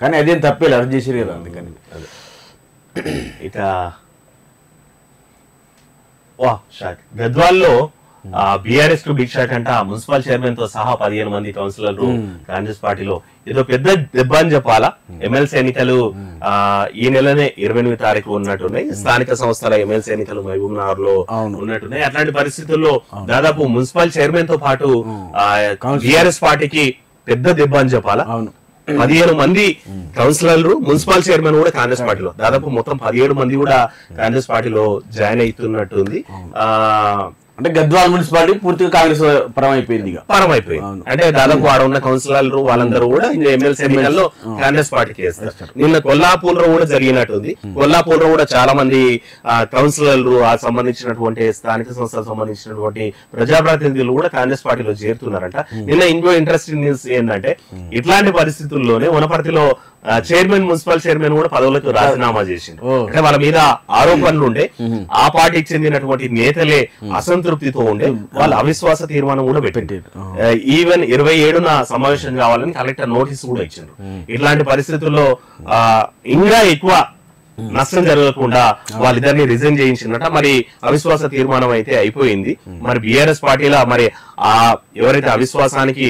కానీ అదేం తప్పేది అరెస్ట్ చేసారు కదా అందుకని. ఇక గద్వాల్లో బీఆర్ఎస్ కు బిగ్ షాట్ అంట. మున్సిపల్ చైర్మన్ తో సహా 15 మంది కౌన్సిలర్లు కాంగ్రెస్ పార్టీలో ఏదో పెద్ద దెబ్బ అని చెప్పాలా. ఎమ్మెల్సీ ఎన్నికలు ఈ నెలనే 28వ తారీఖు ఉన్నట్టున్నాయి. స్థానిక సంస్థల ఎమ్మెల్సీ ఎన్నికలు మహబూబ్ నగర్ లో ఉన్నట్టున్నాయి. అట్లాంటి పరిస్థితుల్లో దాదాపు మున్సిపల్ చైర్మన్ తో పాటు బీఆర్ఎస్ పార్టీకి పెద్ద దెబ్బ అని చెప్పాలా. 17 మంది కౌన్సిలర్లు, మున్సిపల్ చైర్మన్ కూడా కాంగ్రెస్ పార్టీలో, దాదాపు మొత్తం 17 మంది కూడా కాంగ్రెస్ పార్టీలో జాయిన్ అవుతున్నట్టుంది. అంటే గద్వాల్ మున్సిపాలిటీ పూర్తిగా కాంగ్రెస్ పరమైపోయింది. అంటే దాదాపు ఆడ ఉన్న కౌన్సిలర్లు వాళ్ళందరూ కూడా ఎమ్మెల్సీ ఎన్నికల్లో కాంగ్రెస్ పార్టీకి వేస్తారు. నిన్న కొల్లాపూర్ లో కూడా జరిగినట్టుంది. కొల్లాపూర్ లో కూడా చాలా మంది కౌన్సిలర్లు ఆ సంబంధించినటువంటి స్థానిక సంస్థలకు సంబంధించినటువంటి ప్రజాప్రతినిధులు కూడా కాంగ్రెస్ పార్టీలో చేరుతున్నారంట. నిన్న ఇంకో ఇంట్రెస్టింగ్ న్యూస్ ఏంటంటే ఇట్లాంటి పరిస్థితుల్లోనే వనపర్తిలో చైర్మన్, మున్సిపల్ చైర్మన్ కూడా పదవులకు రాజీనామా చేసిండు. అంటే వాళ్ళ మీద ఆరోపణలు ఉండే, ఆ పార్టీకి చెందినటువంటి నేతలే అసంతృప్తితో ఉండే వాళ్ళ అవిశ్వాస తీర్మానం కూడా పెట్టారు. ఈవెన్ 27న సమావేశం కావాలని కలెక్టర్ నోటీస్ కూడా ఇచ్చిండ్రు. ఇట్లాంటి పరిస్థితుల్లో ఇంకా ఎక్కువ నష్టం జరగకుండా వాళ్ళిద్దరిని రిజైన్ చేయించిందట. మరి అవిశ్వాస తీర్మానం అయితే అయిపోయింది. మరి బీఆర్ఎస్ పార్టీలో మరి ఎవరైతే అవిశ్వాసానికి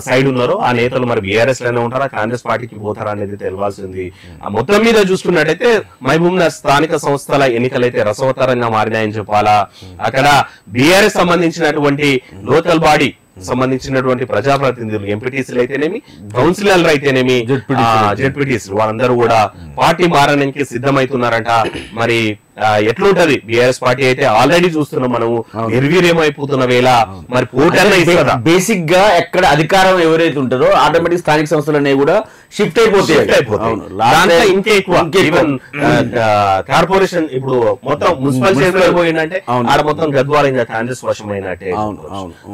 సైడ్ ఉన్నారో ఆ నేతలు మరి బీఆర్ఎస్ లోనే ఉంటారా, కాంగ్రెస్ పార్టీకి పోతారా అనేది తెలియాల్సింది. మొత్తం మీద చూసుకున్నట్టయితే మహబూబ్ నగర్ స్థానిక సంస్థల ఎన్నికలైతే రసవత్తరంగా మారినాయని చెప్పాలా. అక్కడ బీఆర్ఎస్ సంబంధించినటువంటి లోకల్ బాడీ సంబంధించినటువంటి ప్రజాప్రతినిధులు, ఎంపీటీసీలు అయితేనేమి, కౌన్సిలర్లు అయితేనేమి, జెడ్పీటీసీలు వాళ్ళందరూ కూడా పార్టీ మారడానికి సిద్ధమవుతున్నారంట. మరి ఎట్లుంటది బీఆర్ఎస్ పార్టీ అయితే ఆల్రెడీ చూస్తున్నాం మనము నిర్వీర్యమైపోతున్న వేళ మరి పోటీ బేసిక్ గా ఎక్కడ అధికారం ఎవరైతే ఉంటుందో ఆటోమేటిక్ స్థానిక సంస్థలు అనేవి కూడా షిఫ్ట్ అయిపోతాయి. ఇంకా ఎక్కువ కార్పొరేషన్ ఇప్పుడు మొత్తం మున్సిపల్ చైర్మన్ పోయిందంటే ఆడ మొత్తం గద్వాల కాంగ్రెస్ వశమైనట్టే.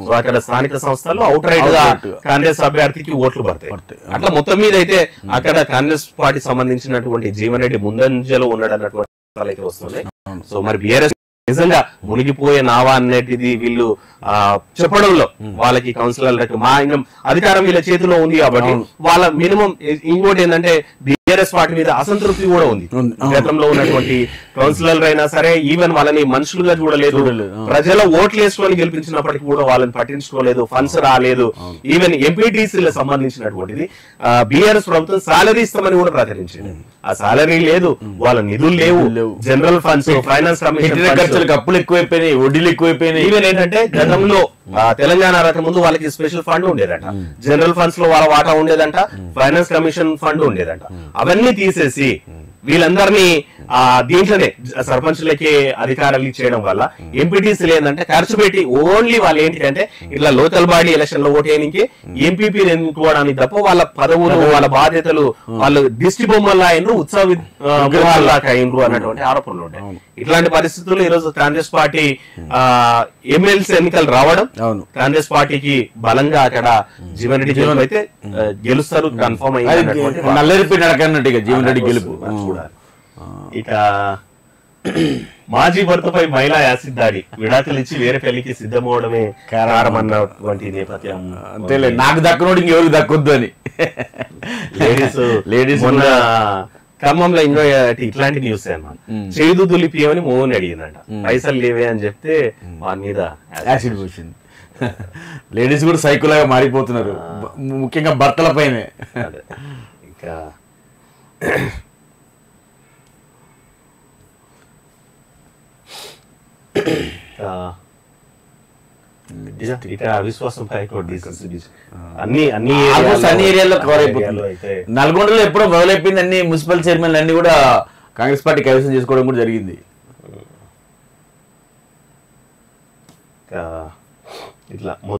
సో అక్కడ స్థానిక సంస్థల్లో అవుట్ రైట్ గా కాంగ్రెస్ అభ్యర్థికి ఓట్లు పడతాయి. అట్లా మొత్తం మీద అయితే అక్కడ కాంగ్రెస్ పార్టీ సంబంధించినటువంటి జీవన్ రెడ్డి ముందంజలో ఉన్నాడన్నటువంటి అయితే వస్తున్నాయి. సో మరి బీఆర్ఎస్ నిజంగా మునిగిపోయే నావా అనేది వీళ్ళు చెప్పడంలో వాళ్ళకి కౌన్సిలర్లకు మా అధికారం వీళ్ళ చేతిలో ఉంది కాబట్టి వాళ్ళ మినిమం. ఇంకోటి ఏంటంటే బీఆర్ఎస్ పార్టీ మీద అసంతృప్తి కూడా ఉంది. గతంలో ఉన్నటువంటి కౌన్సిలర్ అయినా సరే ఈవెన్ వాళ్ళని మనుషులుగా చూడలేదు, ప్రజల ఓట్లు వేసుకొని గెలిపించినప్పటికీ కూడా వాళ్ళని పట్టించుకోలేదు, ఫండ్స్ రాలేదు. ఈవెన్ ఎంపీటీసీలకు సంబంధించినటువంటిది బీఆర్ఎస్ ప్రభుత్వం సాలరీ ఇస్తామని కూడా ప్రకటించింది. ఆ సాలరీ లేదు, వాళ్ళ నిధులు లేవు, జనరల్ ఫండ్స్, ఫైనాన్స్ కమిషన్ అప్పులు ఎక్కువైపోయినాయి, వడ్డీలు ఎక్కువైపోయినాయి. ఈవెన్ ఏంటంటే గతంలో తెలంగాణ రాక ముందు వాళ్ళకి స్పెషల్ ఫండ్ ఉండేదంట, జనరల్ ఫండ్స్ లో వాళ్ళ వాటా ఉండేదంట, ఫైనాన్స్ కమిషన్ ఫండ్ ఉండేదంట. అవన్నీ తీసేసి వీళ్ళందరినీ దీంట్లోనే సర్పంచులకి అధికారాలు ఇచ్చేయడం వల్ల ఎంపీటీసీలు ఏంటంటే ఖర్చు పెట్టి ఓన్లీ వాళ్ళు ఏంటంటే ఇట్లా లోకల్ బాడీ ఎలక్షన్ లో ఓటేయడానికి ఎంపీపీలు ఎన్నుకోవడానికి తప్ప వాళ్ళ పదవులు, వాళ్ళ బాధ్యతలు వాళ్ళు దిష్టి బొమ్మల్లా అయినరు, ఉత్సవ గృహాల్లాగా అయినరు అన్నటువంటి ఆరోపణలు ఉంటాయి. ఇట్లాంటి పరిస్థితుల్లో ఈ రోజు కాంగ్రెస్ పార్టీ ఎమ్మెల్సీ ఎన్నికలు రావడం, కాంగ్రెస్ పార్టీకి బలంగా అక్కడ జీవన్ రెడ్డి అయితే గెలుస్తారు కన్ఫర్మ్ అయ్యింది. నల్లరిపి నడకన్నట్టుగా జీవన్ రెడ్డి గెలుపు చూడాలి. ఇక మాజీ భర్తపై మహిళా యాసిడ్ దాడి, విడాకులు ఇచ్చి వేరే పెళ్లికి సిద్ధమవడమే కారణమన్నటువంటి నేపథ్యం. అంతేలే, నాకు దక్కనోడు ఇంకెవరికి దక్కొద్దు అని లేడీస్ మొన్న ఖమ్మంలో ఇంకో ఇట్లాంటి న్యూస్ అన్నమాట. చేదు దులిపియమని మోహన్ అడిగిందంట, పైసలు లేవే అని చెప్తే వాని మీద యాసిడ్ పోసింది. లేడీస్ కూడా సైకోలాగా మారిపోతున్నారు, ముఖ్యంగా భర్తల పైనే. ఇంకా అవిశ్వాసం అన్ని ఏరియాలో కవర్ అయిపోతుంది. నల్గొండలో ఎప్పుడో మొదలైపోయింది, అన్ని మున్సిపల్ చైర్మన్లు అన్ని కూడా కాంగ్రెస్ పార్టీ కైవసం చేసుకోవడం కూడా జరిగింది. ఇట్లా